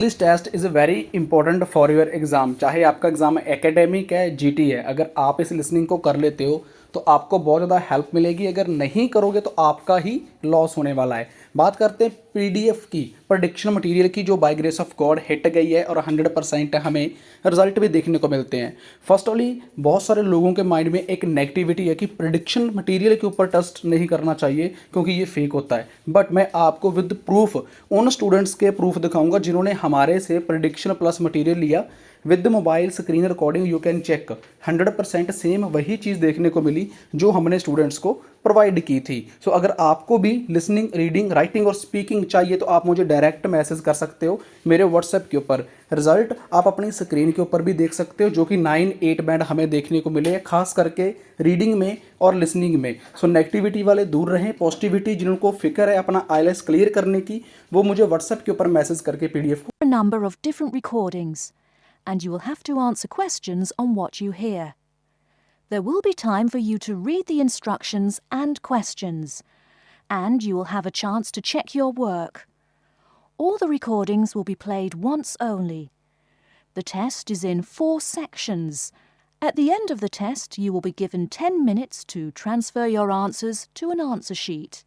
This test is very important for your exam. चाहे आपका exam academic है, GT है, अगर आप इस लिसनिंग को कर लेते हो तो आपको बहुत ज़्यादा हेल्प मिलेगी। अगर नहीं करोगे तो आपका ही लॉस होने वाला है। बात करते हैं पीडीएफ की, प्रेडिक्शन मटेरियल की, जो by grace of God hit गई है और 100% हमें रिजल्ट भी देखने को मिलते हैं। फर्स्ट ऑली, बहुत सारे लोगों के माइंड में एक नेगेटिविटी है कि प्रेडिक्शन मटेरियल के ऊपर टेस्ट नहीं करना चाहिए क्योंकि ये फेक होता है। बट मैं आपको विद प्रूफ, उन स्टूडेंट्स के प्रूफ दिखाऊंगा जिन्होंने हमारे से प्रेडिक्शन प्लस मटेरियल लिया with mobile screen recording. You can check 100% same वही चीज़ देखने को मिली जो हमने स्टूडेंट्स को प्रोवाइड की थी। सो अगर आपको भी लिसनिंग, रीडिंग, राइटिंग और स्पीकिंग चाहिए तो आप मुझे डायरेक्ट मैसेज कर सकते हो मेरे व्हाट्सएप के ऊपर। रिजल्ट आप अपनी स्क्रीन के ऊपर भी देख सकते हो, जो कि 9-8 बैंड हमें देखने को मिले हैं, खास करके रीडिंग में और लिसनिंग में। सो नेगेटिविटी वाले दूर रहें, पॉजिटिविटी जिनको फिक्र है अपना आईएलटीएस क्लियर करने की, वो मुझे व्हाट्सएप के ऊपर मैसेज करके पीडीएफ को। A number of different recordings, and you will have to answer questions on what you hear. There will be time for you to read the instructions and questions, and you will have a chance to check your work. All the recordings will be played once only. The test is in 4 sections. At the end of the test, you will be given 10 minutes to transfer your answers to an answer sheet.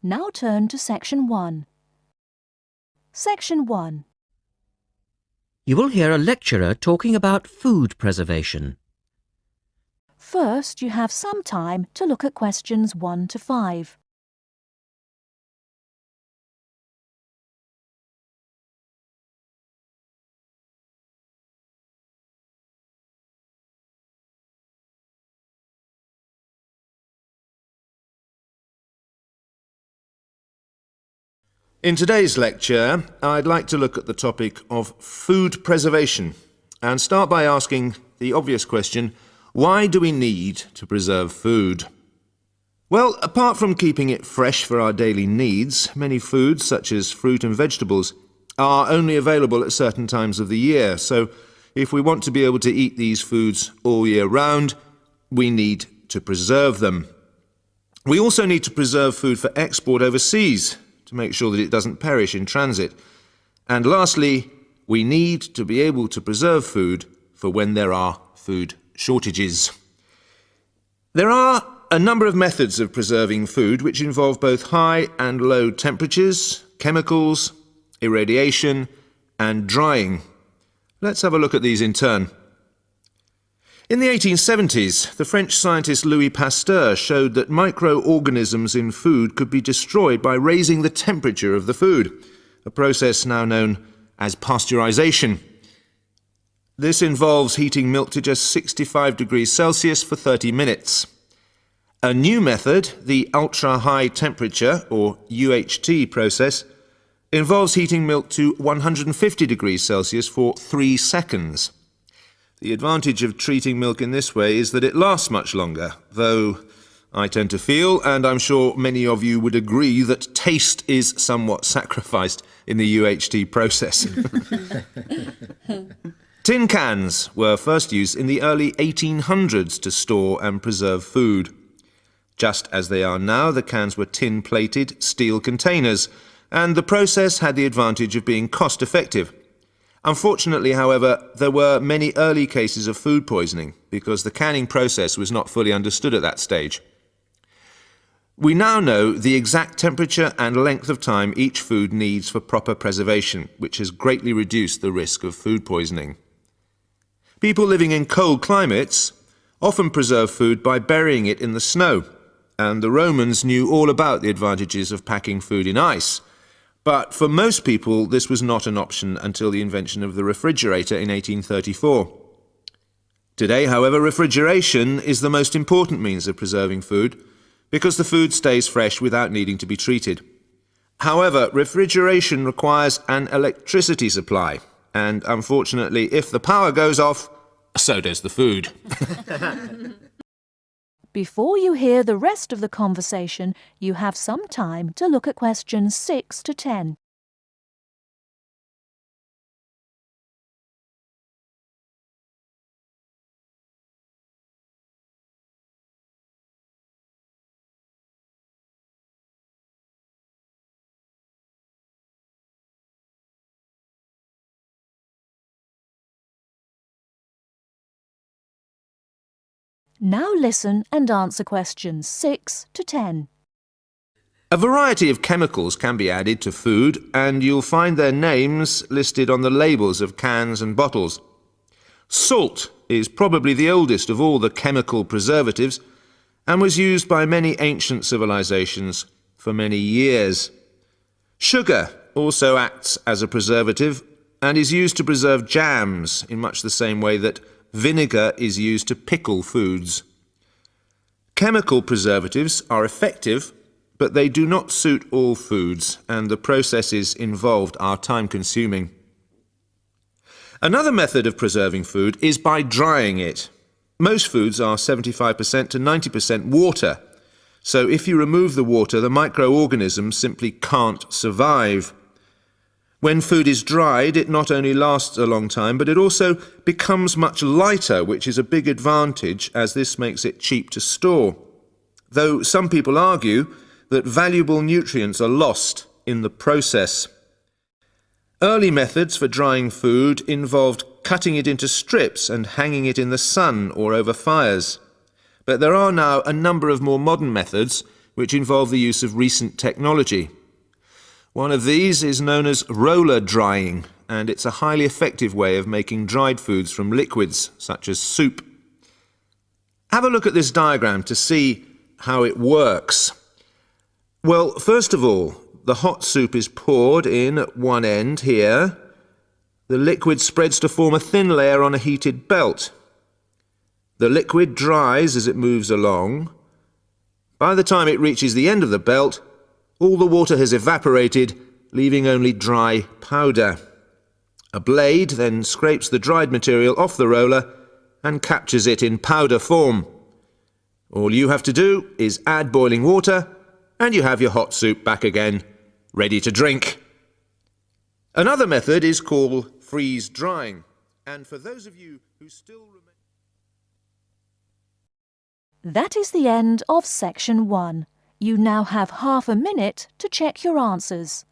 Now turn to Section 1. Section 1. You will hear a lecturer talking about food preservation. First, you have some time to look at questions 1 to 5. In today's lecture, I'd like to look at the topic of food preservation and start by asking the obvious question, why do we need to preserve food? Well, apart from keeping it fresh for our daily needs, many foods, such as fruit and vegetables, are only available at certain times of the year. So if we want to be able to eat these foods all year round, we need to preserve them. We also need to preserve food for export overseas, to make sure that it doesn't perish in transit. And lastly, we need to be able to preserve food for when there are food shortages. There are a number of methods of preserving food which involve both high and low temperatures, chemicals, irradiation, and drying. Let's have a look at these in turn. In the 1870s, the French scientist Louis Pasteur showed that microorganisms in food could be destroyed by raising the temperature of the food, a process now known as pasteurization. This involves heating milk to just 65 degrees Celsius for 30 minutes. A new method, the ultra-high temperature, or UHT process, involves heating milk to 150 degrees Celsius for 3 seconds. The advantage of treating milk in this way is that it lasts much longer, though I tend to feel, and I'm sure many of you would agree, that taste is somewhat sacrificed in the UHT process. Tin cans were first used in the early 1800s to store and preserve food. Just as they are now, the cans were tin-plated steel containers, and the process had the advantage of being cost-effective. Unfortunately, however, there were many early cases of food poisoning because the canning process was not fully understood at that stage. We now know the exact temperature and length of time each food needs for proper preservation, which has greatly reduced the risk of food poisoning. People living in cold climates often preserve food by burying it in the snow, and the Romans knew all about the advantages of packing food in ice. But for most people, this was not an option until the invention of the refrigerator in 1834. Today, however, refrigeration is the most important means of preserving food because the food stays fresh without needing to be treated. However, refrigeration requires an electricity supply, and unfortunately, if the power goes off, so does the food. Before you hear the rest of the conversation, you have some time to look at questions 6 to 10. Now listen and answer questions 6 to 10. A variety of chemicals can be added to food, and you'll find their names listed on the labels of cans and bottles. Salt is probably the oldest of all the chemical preservatives and was used by many ancient civilizations for many years. Sugar also acts as a preservative and is used to preserve jams in much the same way that vinegar is used to pickle foods. Chemical preservatives are effective, but they do not suit all foods, and the processes involved are time-consuming. Another method of preserving food is by drying it. Most foods are 75% to 90% water, so if you remove the water, the microorganisms simply can't survive. When food is dried, it not only lasts a long time, but it also becomes much lighter, which is a big advantage, as this makes it cheap to store. Though some people argue that valuable nutrients are lost in the process. Early methods for drying food involved cutting it into strips and hanging it in the sun or over fires. But there are now a number of more modern methods which involve the use of recent technology. One of these is known as roller drying, and it's a highly effective way of making dried foods from liquids, such as soup. Have a look at this diagram to see how it works. Well, first of all, the hot soup is poured in at one end here. The liquid spreads to form a thin layer on a heated belt. The liquid dries as it moves along. By the time it reaches the end of the belt, all the water has evaporated, leaving only dry powder. A blade then scrapes the dried material off the roller and captures it in powder form. All you have to do is add boiling water, and you have your hot soup back again, ready to drink. Another method is called freeze drying, and for those of you who still remember... That is the end of section 1. You now have half a minute to check your answers.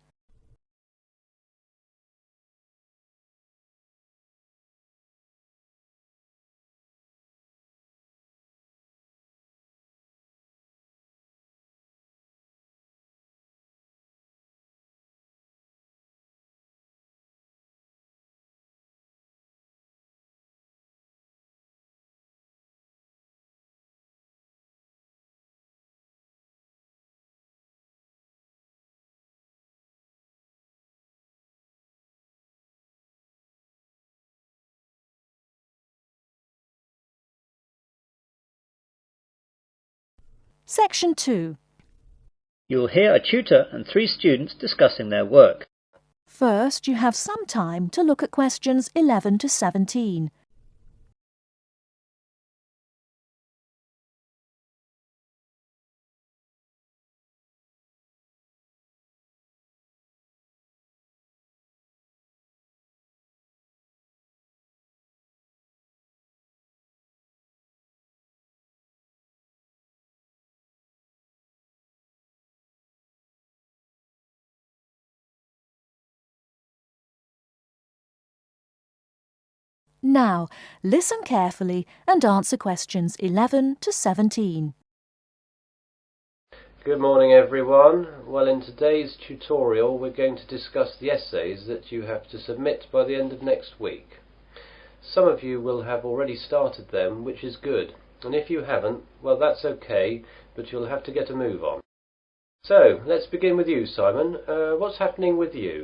Section 2. You'll hear a tutor and 3 students discussing their work. First, you have some time to look at questions 11 to 17. Now, listen carefully and answer questions 11 to 17. Good morning everyone. Well, in today's tutorial we're going to discuss the essays that you have to submit by the end of next week. Some of you will have already started them, which is good, and if you haven't, well that's okay, but you'll have to get a move on. So, let's begin with you, Simon. What's happening with you?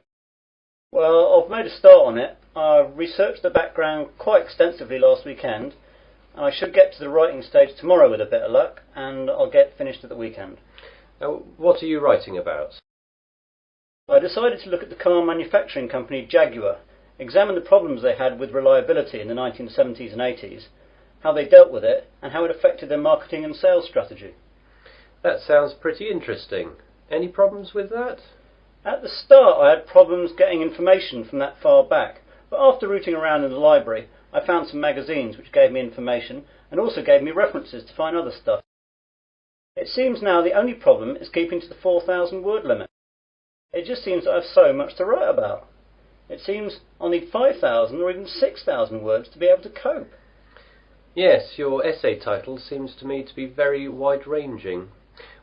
Well, I've made a start on it. I researched the background quite extensively last weekend. I should get to the writing stage tomorrow with a bit of luck, and I'll get finished at the weekend. What are you writing about? I decided to look at the car manufacturing company Jaguar, examine the problems they had with reliability in the 1970s and 80s, how they dealt with it, and how it affected their marketing and sales strategy. That sounds pretty interesting. Any problems with that? At the start I had problems getting information from that far back, but after rooting around in the library I found some magazines which gave me information and also gave me references to find other stuff. It seems now the only problem is keeping to the 4,000 word limit. It just seems that I have so much to write about. It seems I'll need 5,000 or even 6,000 words to be able to cope. Yes, your essay title seems to me to be very wide-ranging.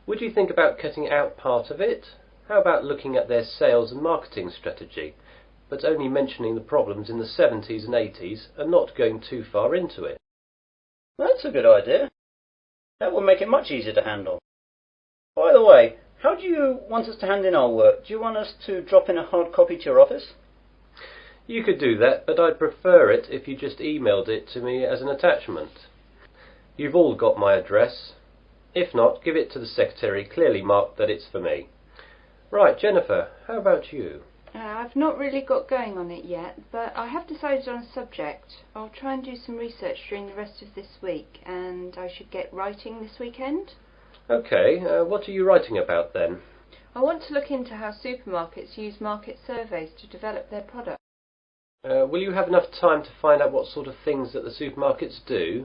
Would you think about cutting out part of it? How about looking at their sales and marketing strategy, but only mentioning the problems in the 70s and 80s and not going too far into it? That's a good idea. That will make it much easier to handle. By the way, how do you want us to hand in our work? Do you want us to drop in a hard copy to your office? You could do that, but I'd prefer it if you just emailed it to me as an attachment. You've all got my address. If not, give it to the secretary, clearly marked that it's for me. Right, Jennifer, how about you? I've not really got going on it yet, but I have decided on a subject. I'll try and do some research during the rest of this week, and I should get writing this weekend. OK, what are you writing about then? I want to look into how supermarkets use market surveys to develop their products. Will you have enough time to find out what sort of things that the supermarkets do?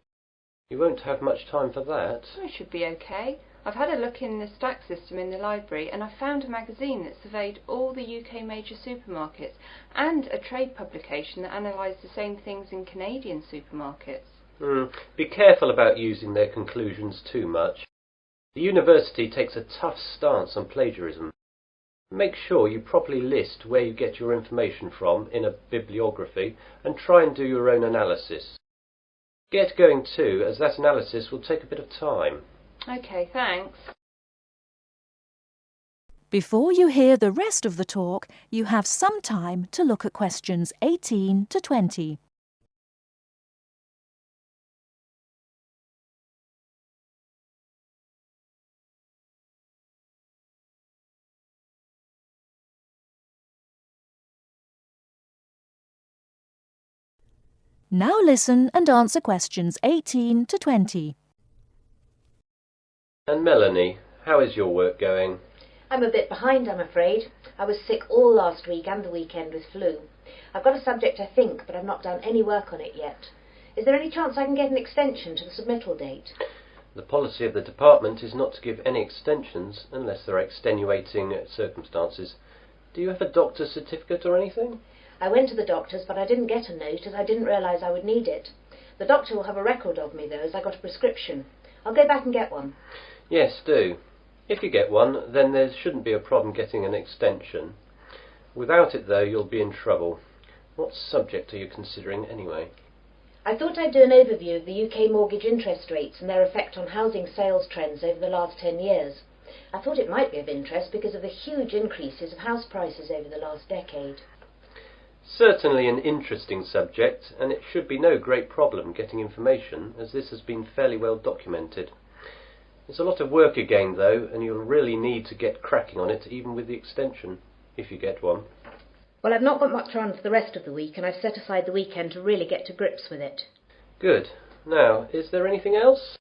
You won't have much time for that. I should be okay. I've had a look in the stack system in the library, and I found a magazine that surveyed all the UK major supermarkets and a trade publication that analysed the same things in Canadian supermarkets. Be careful about using their conclusions too much. The university takes a tough stance on plagiarism. Make sure you properly list where you get your information from in a bibliography and try and do your own analysis. Get going too, as that analysis will take a bit of time. OK, thanks. Before you hear the rest of the talk, you have some time to look at questions 18 to 20. Now listen and answer questions 18 to 20. And Melanie, how is your work going? I'm a bit behind, I'm afraid. I was sick all last week and the weekend with flu. I've got a subject, I think, but I've not done any work on it yet. Is there any chance I can get an extension to the submittal date? The policy of the department is not to give any extensions unless there are extenuating circumstances. Do you have a doctor's certificate or anything? I went to the doctor's, but I didn't get a note as I didn't realise I would need it. The doctor will have a record of me, though, as I got a prescription. I'll go back and get one. Yes, do. If you get one, then there shouldn't be a problem getting an extension. Without it, though, you'll be in trouble. What subject are you considering, anyway? I thought I'd do an overview of the UK mortgage interest rates and their effect on housing sales trends over the last 10 years. I thought it might be of interest because of the huge increases of house prices over the last decade. Certainly an interesting subject, and it should be no great problem getting information, as this has been fairly well documented. It's a lot of work again, though, and you'll really need to get cracking on it, even with the extension, if you get one. Well, I've not got much on for the rest of the week, and I've set aside the weekend to really get to grips with it. Good. Now, is there anything else?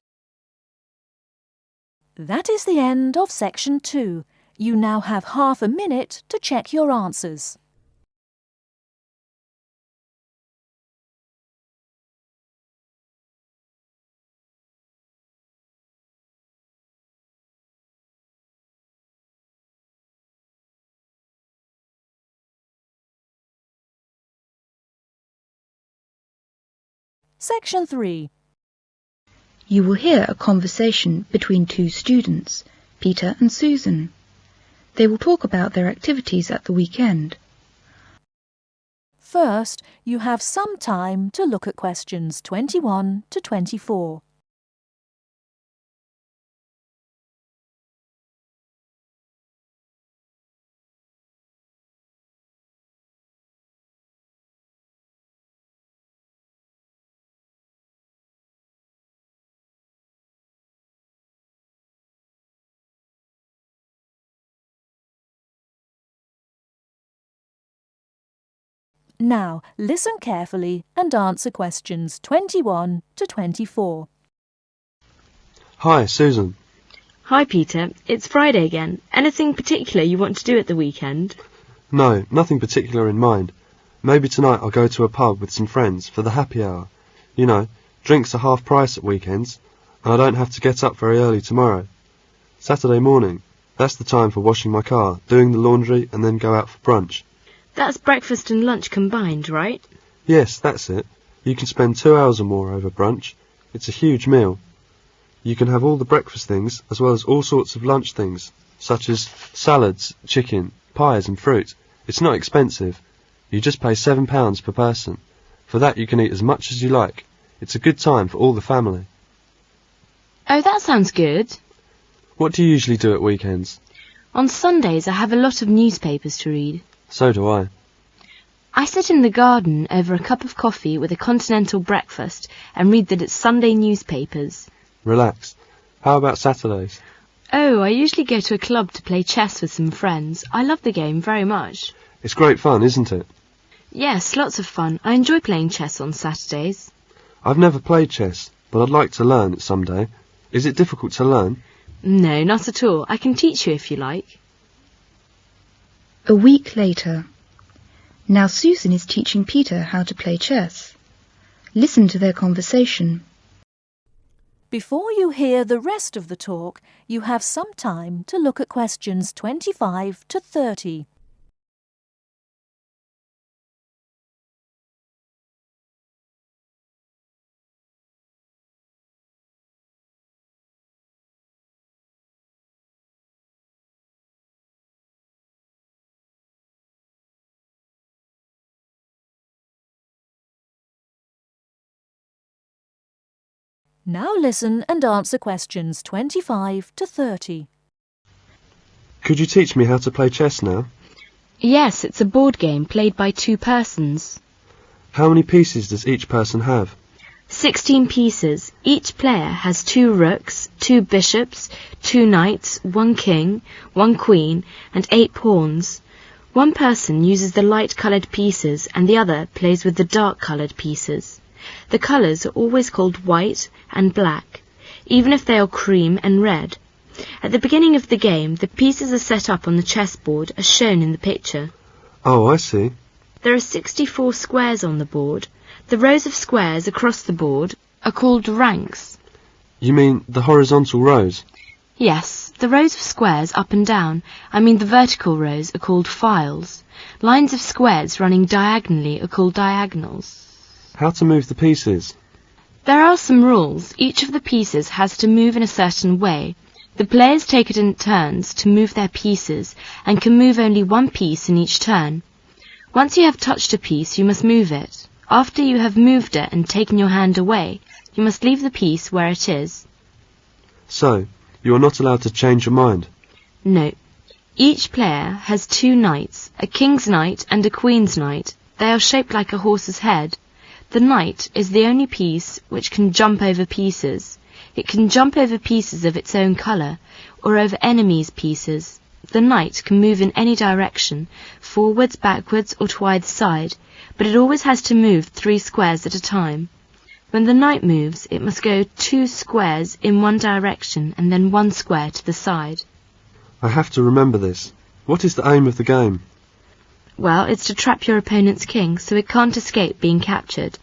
That is the end of section 2. You now have half a minute to check your answers. Section 3. You will hear a conversation between two students, Peter and Susan. They will talk about their activities at the weekend. First, you have some time to look at questions 21 to 24. Now, listen carefully and answer questions 21 to 24. Hi, Susan. Hi, Peter. It's Friday again. Anything particular you want to do at the weekend? No, nothing particular in mind. Maybe tonight I'll go to a pub with some friends for the happy hour. You know, drinks are half price at weekends, and I don't have to get up very early tomorrow. Saturday morning, that's the time for washing my car, doing the laundry, and then go out for brunch. That's breakfast and lunch combined, right? Yes, that's it. You can spend 2 hours or more over brunch. It's a huge meal. You can have all the breakfast things as well as all sorts of lunch things, such as salads, chicken, pies and fruit. It's not expensive. You just pay £7 per person. For that you can eat as much as you like. It's a good time for all the family. Oh, that sounds good. What do you usually do at weekends? On Sundays I have a lot of newspapers to read. So do I. I sit in the garden over a cup of coffee with a continental breakfast and read that it's Sunday newspapers. Relax. How about Saturdays? Oh, I usually go to a club to play chess with some friends. I love the game very much. It's great fun, isn't it? Yes, lots of fun. I enjoy playing chess on Saturdays. I've never played chess, but I'd like to learn it someday. Is it difficult to learn? No, not at all. I can teach you if you like. A week later. Now Susan is teaching Peter how to play chess. Listen to their conversation. Before you hear the rest of the talk, you have some time to look at questions 25 to 30. Now listen and answer questions 25 to 30. Could you teach me how to play chess now? Yes, it's a board game played by 2 persons. How many pieces does each person have? 16 pieces. Each player has 2 rooks, 2 bishops, 2 knights, 1 king, 1 queen, and 8 pawns. One person uses the light-coloured pieces and the other plays with the dark-coloured pieces. The colours are always called white and black, even if they are cream and red. At the beginning of the game, the pieces are set up on the chessboard as shown in the picture. Oh, I see. There are 64 squares on the board. The rows of squares across the board are called ranks. You mean the horizontal rows? Yes, the rows of squares up and down, I mean the vertical rows, are called files. Lines of squares running diagonally are called diagonals. How to move the pieces? There are some rules. Each of the pieces has to move in a certain way. The players take it in turns to move their pieces and can move only one piece in each turn. Once you have touched a piece, you must move it. After you have moved it and taken your hand away, you must leave the piece where it is. So, you are not allowed to change your mind? No. Each player has 2 knights, a king's knight and a queen's knight. They are shaped like a horse's head. The knight is the only piece which can jump over pieces. It can jump over pieces of its own colour, or over enemies' pieces. The knight can move in any direction, forwards, backwards, or to either side, but it always has to move 3 squares at a time. When the knight moves, it must go 2 squares in one direction and then 1 square to the side. I have to remember this. What is the aim of the game? Well, it's to trap your opponent's king so it can't escape being captured.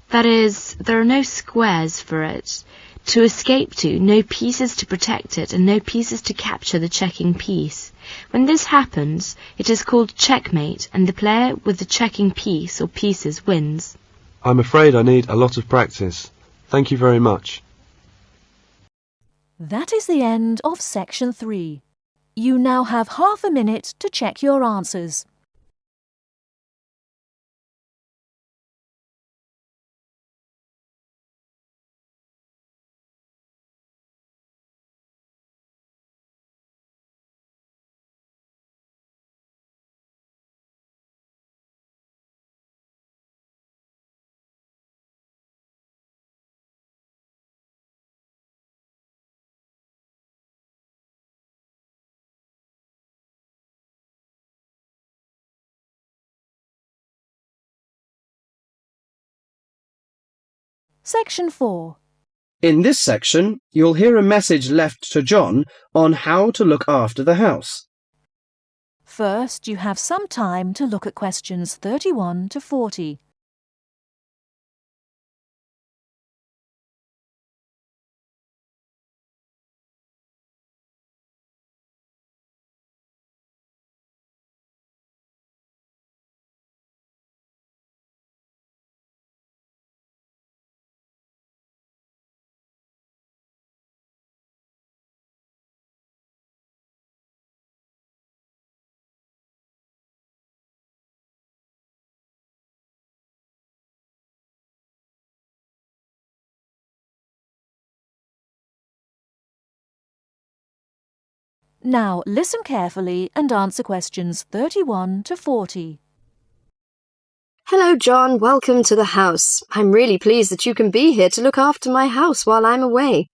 That is, there are no squares for it to escape to, no pieces to protect it, and no pieces to capture the checking piece. When this happens, it is called checkmate, and the player with the checking piece or pieces wins. I'm afraid I need a lot of practice. Thank you very much. That is the end of section 3. You now have half a minute to check your answers. Section 4. In this section, you'll hear a message left to John on how to look after the house. First, you have some time to look at questions 31 to 40. Now listen carefully and answer questions 31 to 40. Hello, John. Welcome to the house. I'm really pleased that you can be here to look after my house while I'm away.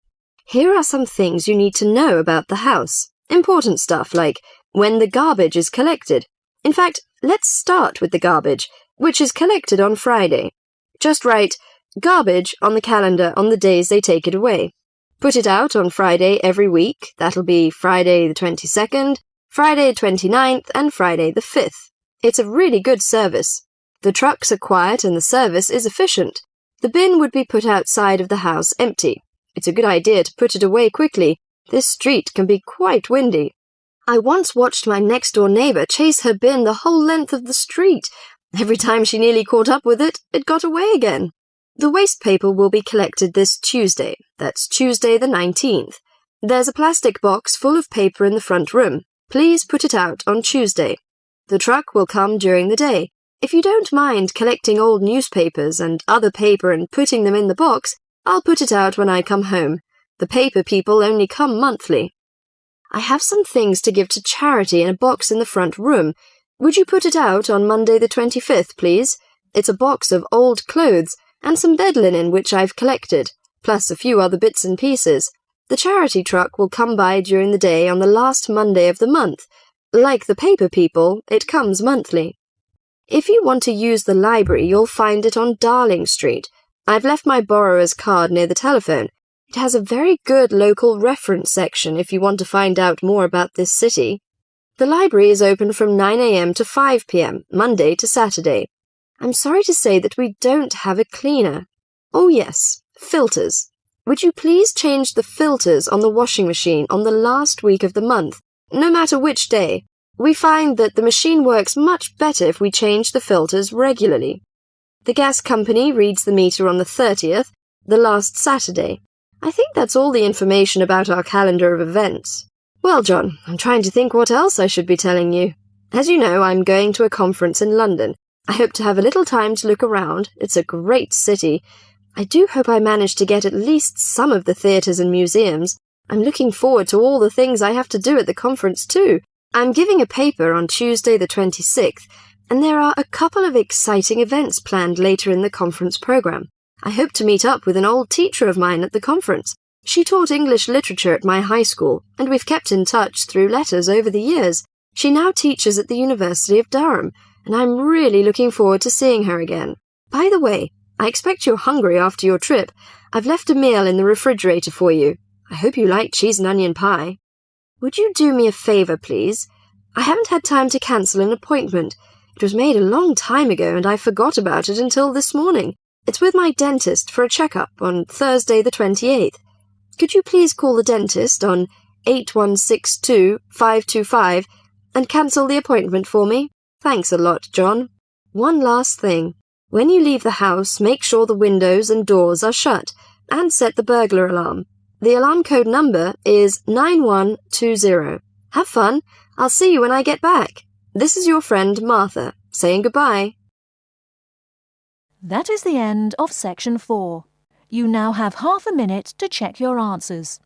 Here are some things you need to know about the house. Important stuff like when the garbage is collected. In fact, let's start with the garbage, which is collected on Friday. Just write garbage on the calendar on the days they take it away. Put it out on Friday every week. That'll be Friday the 22nd, Friday the 29th, and Friday the 5th. It's a really good service. The trucks are quiet and the service is efficient. The bin would be put outside of the house empty. It's a good idea to put it away quickly. This street can be quite windy. I once watched my next-door neighbour chase her bin the whole length of the street. Every time she nearly caught up with it, it got away again. The waste paper will be collected this Tuesday. That's Tuesday the 19th. There's a plastic box full of paper in the front room. Please put it out on Tuesday. The truck will come during the day. If you don't mind collecting old newspapers and other paper and putting them in the box, I'll put it out when I come home. The paper people only come monthly. I have some things to give to charity in a box in the front room. Would you put it out on Monday the 25th, please? It's a box of old clothes and some bed linen which I've collected, plus a few other bits and pieces. The charity truck will come by during the day on the last Monday of the month. Like the paper people, it comes monthly. If you want to use the library, you'll find it on Darling Street. I've left my borrower's card near the telephone. It has a very good local reference section if you want to find out more about this city. The library is open from 9 a.m. to 5 p.m., Monday to Saturday. I'm sorry to say that we don't have a cleaner. Oh yes, filters. Would you please change the filters on the washing machine on the last week of the month, no matter which day? We find that the machine works much better if we change the filters regularly. The gas company reads the meter on the 30th, the last Saturday. I think that's all the information about our calendar of events. Well, John, I'm trying to think what else I should be telling you. As you know, I'm going to a conference in London. I hope to have a little time to look around. It's a great city. I do hope I manage to get at least some of the theatres and museums. I'm looking forward to all the things I have to do at the conference too. I'm giving a paper on Tuesday the 26th, and there are a couple of exciting events planned later in the conference programme. I hope to meet up with an old teacher of mine at the conference. She taught English literature at my high school, and we've kept in touch through letters over the years. She now teaches at the University of Durham, and I'm really looking forward to seeing her again. By the way, I expect you're hungry after your trip. I've left a meal in the refrigerator for you. I hope you like cheese and onion pie. Would you do me a favour, please? I haven't had time to cancel an appointment. It was made a long time ago and I forgot about it until this morning. It's with my dentist for a checkup on Thursday the 28th. Could you please call the dentist on 8162-525 and cancel the appointment for me? Thanks a lot, John. One last thing. When you leave the house, make sure the windows and doors are shut and set the burglar alarm. The alarm code number is 9120. Have fun. I'll see you when I get back. This is your friend Martha, saying goodbye. That is the end of section 4. You now have half a minute to check your answers.